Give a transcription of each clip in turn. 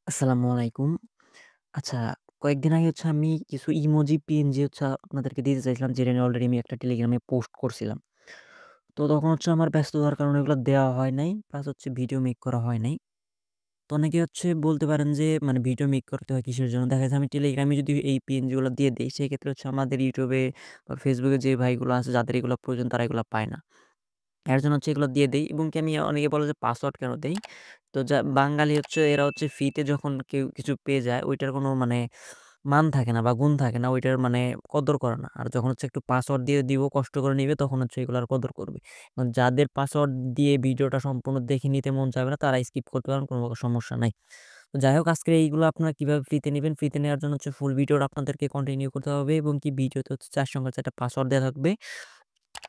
আসসালামু আলাইকুম। আচ্ছা, কয়েকদিন আগে আমি কিছু ইমোজি, পিএনজি আপনাদেরকে দিতে চাইছিলাম, যেটা নিয়ে অলরেডি আমি একটা টেলিগ্রামে পোস্ট করছিলাম। তো তখন আমার ব্যস্ততার কারণে এগুলো দেওয়া হয় নাই। প্লাস ভিডিও মেক করা হয় নাই। তো অনেকে বলতে পারেন যে মানে ভিডিও মেক করতে হয় কিসের জন্য? দেখা যাচ্ছে আমি টেলিগ্রামে যদি এই পিএনজি গুলো দিয়ে দেই, সেক্ষেত্রে আমাদের ইউটিউবে বা ফেসবুকে যে ভাইগুলো আছে যাদের এগুলো প্রয়োজন তারা এগুলো পায় না। এর জন্য এগুলো দিয়ে দেই এবং আমি অনেকে বলে যে পাসওয়ার্ড কেন দেই? তো বাঙালি এরা ফ্রিতে যখন কেউ কিছু পেয়ে যায় ওইটার কোনো মানে মান থাকে না বা গুণ থাকে না। ওইটার মানে কদর করে না। আর যখন একটু পাসওয়ার্ড দিয়ে দিব, কষ্ট করে নিবে তখন এগুলার কদর করবে। যাদের পাসওয়ার্ড দিয়ে ভিডিওটা সম্পূর্ণ দেখে নিতে মন চাবে না তারা স্কিপ করতে পারেন, কোনো সমস্যা নাই। তো যাই হোক, আজকে এইগুলো আপনারা কিভাবে ফ্রিতে নিবেন? ফ্রিতে নেওয়ার জন্য ফুল ভিডিওটা আপনাদেরকে কন্টিনিউ করতে হবে এবং ভিডিওতে ৪ সংখ্যার ৪ টা পাসওয়ার্ড দেয়া থাকবে।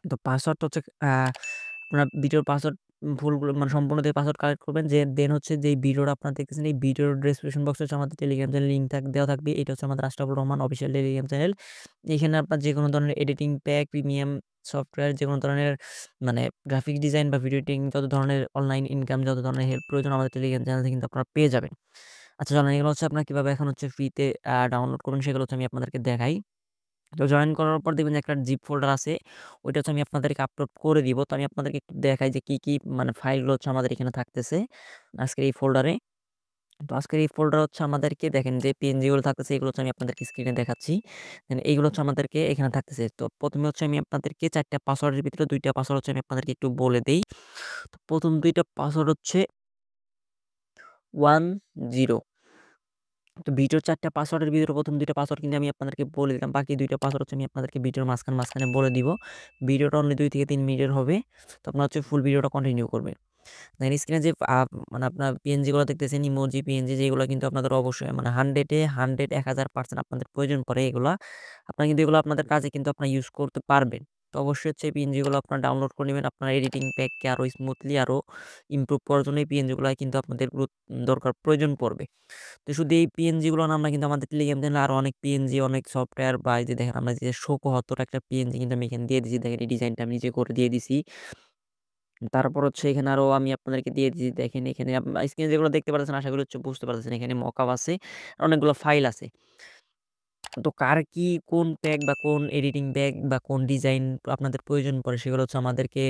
তো পাসওয়ার্ডটা আপনার ভিডিওর পাসওয়ার্ড ভুলগুলো মানে সম্পূর্ণ দিয়ে পাসওয়ার্ড কালেক্ট করবেন। দেন যেই ভিডিওটা আপনারা দেখতেছেন এই ভিডিওর ডেসক্রিপশন বক্সে আমাদের টেলিগ্রাম চ্যানেল লিঙ্ক দেওয়া থাকবে। এটা আমাদের Ashrafur Rahman official Telegram channel. এখানে আপনার যেকোনো ধরনের এডিটিং প্যাক, প্রিমিয়াম সফটওয়্যার, যেকোনো ধরনের মানে গ্রাফিক্স ডিজাইন বা ভিডিও এডিটিং, যত ধরনের অনলাইন ইনকাম, যত ধরনের হেল্প প্রয়োজন আমাদের টেলিগ্রাম চ্যানেল থেকে কিন্তু আপনারা পেয়ে যাবেন। আচ্ছা চলেন, এগুলো আপনারা কিভাবে এখন ফ্রিতে ডাউনলোড করবেন সেগুলো আমি আপনাদেরকে দেখাই। তো জয়েন করার পর দেখবেন যে একটা জিপ ফোল্ডার আছে। ওইটা আমি আপনাদেরকে আপলোড করে দিব। তো আমি আপনাদেরকে একটু দেখাই যে কি মানে ফাইলগুলো আমাদের এখানে থাকতেছে আজকের এই ফোল্ডারে। তো আজকের এই ফোল্ডার আমাদেরকে দেখেন যে পিএনজি গুলো থাকতেছে, এগুলো আমি আপনাদেরকে স্ক্রিনে দেখাচ্ছি। দেন এইগুলো আমাদেরকে এখানে থাকতেছে। তো ১ম এ আমি আপনাদেরকে ৪ টা পাসওয়ার্ডের ভিতরে ২ টা পাসওয়ার্ড আমি আপনাদেরকে একটু বলে দেই। তো ১ম ২ টা পাসওয়ার্ড 10। তো ভিডিওর ৪ টা পাসওয়ার্ডের ভিতরে ১ম ২ টা পাসওয়ার্ড কিন্তু আমি আপনাদেরকে বলে দিলাম। বাকি ২ টা পাসওয়ার্ড আমি আপনাদেরকে ভিডিওর মাঝখানে বলে দিব। ভিডিওটা অনলি ২ থেকে ৩ মিনিটের হবে। তো আপনারা ফুল ভিডিওটা কন্টিনিউ করবেন। দেখেন স্ক্রিনে যে মানে আপনার পিএনজি গুলো দেখতেছেন, ইমোজি, পিএনজি যেগুলো কিন্তু আপনাদের অবশ্যই মানে 100 এ 100 1000% আপনাদের প্রয়োজন পড়ে এগুলা। আপনারা কিন্তু এগুলো আপনাদের কাজে কিন্তু আপনারা ইউজ করতে পারবেন। তো অবশ্যই এই পিএনজি গুলো আপনারা ডাউনলোড করে নিবেন। আপনার এডিটিং প্যাককে আরো স্মুথলি আরো ইমপ্রুভ করার জন্য এই পিএনজি গুলা কিন্তু আপনাদের দরকার প্রয়োজন পড়বে। তো শুধু এই পিএনজি গুলো না, আমরা কিন্তু আমাদের টেলিগ্রাম চ্যানেলে আরো অনেক পিএনজি, অনেক সফটওয়্যার বা এই যে দেখেন আমরা যে শোকো ৭০ একটা পিএনজি কিন্তু আমি এখানে দিয়ে দিছি। দেখেন এই ডিজাইনটা আমি নিজে করে দিয়ে দিছি। তারপর এখানে আরো আমি আপনাদেরকে দিয়ে দিছি। দেখেন এখানে স্ক্রিনে যেগুলো দেখতে পাচ্ছেন আশা করি বুঝতে পারতেছেন। এখানে মকআপ আছে, অনেকগুলো ফাইল আছে। তো কার কি কোন প্যাক বা কোন এডিটিং প্যাক বা কোন ডিজাইন আপনাদের প্রয়োজন পড়ে সেগুলো আমাদেরকে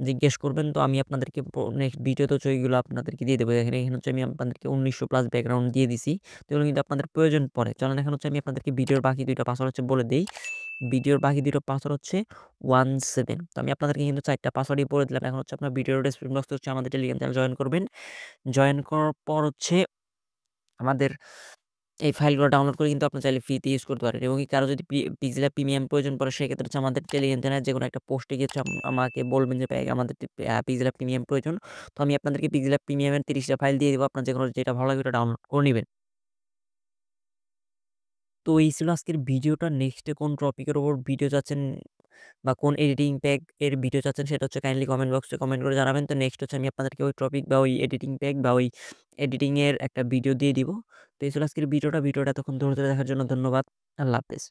জিজ্ঞেস করবেন। তো আমি আপনাদেরকে নেক্সট ভিডিওতে ওইগুলো আপনাদেরকে দিয়ে দেবো। দেখেন এখানে আমি আপনাদেরকে ১৯০০ প্লাস ব্যাকগ্রাউন্ড দিয়ে দিছি। তো এগুলো কিন্তু আপনাদের প্রয়োজন পড়ে। চলেন এখন আমি আপনাদেরকে ভিডিওর বাকি ২ টা পাসওয়ার্ড বলে দেই। ভিডিওর বাকি ২ টা পাসওয়ার্ড 17। তো আমি আপনাদেরকে কিন্তু ৪ টা পাসওয়ার্ডই বলে দিলাম। এখন আপনার ভিডিওর ডেসক্রিপশন বক্সে আমাদের টেলিগ্রাম চ্যানেল জয়েন করবেন। জয়েন করার পর আমাদের এই ফাইলগুলো ডাউনলোড করে কিন্তু আপনি চাইলে ফ্রিতে ইউজ করতে পারেন এবং কারো যদি পিক্সেলা প্রিমিয়াম প্রয়োজন পড়ে সেক্ষেত্রে আমাদের টেলিগ্রাম চ্যানেলে যেকোনো একটা পোস্টে গিয়ে আমাকে বলবেন যে আমাদের পিক্সেলা প্রিমিয়াম প্রয়োজন। তো আমি আপনাদেরকে পিক্সেলা প্রিমিয়ামের ৩০ টা ফাইল দিয়ে দিব। আপনার যেকোনো যেটা ভালো লাগে ওটা ডাউনলোড করে নিবেন। তো এই ছিল আজকের ভিডিওটা। নেক্সট কোন টপিকের উপর ভিডিও চাচ্ছেন বা কোন এডিটিং প্যাক এর ভিডিও চাচ্ছেন সেটা কাইন্ডলি কমেন্ট বক্সে কমেন্ট করে জানাবেন। তো নেক্সট আমি আপনাদেরকে ওই টপিক বা ওই এডিটিং প্যাক বা ওই এডিটিং এর একটা ভিডিও দিয়ে দিব। তো এই ছিল আজকের ভিডিওটা। এতক্ষণ ধৈর্য ধরে দেখার জন্য ধন্যবাদ। আল্লাহ হাফেজ।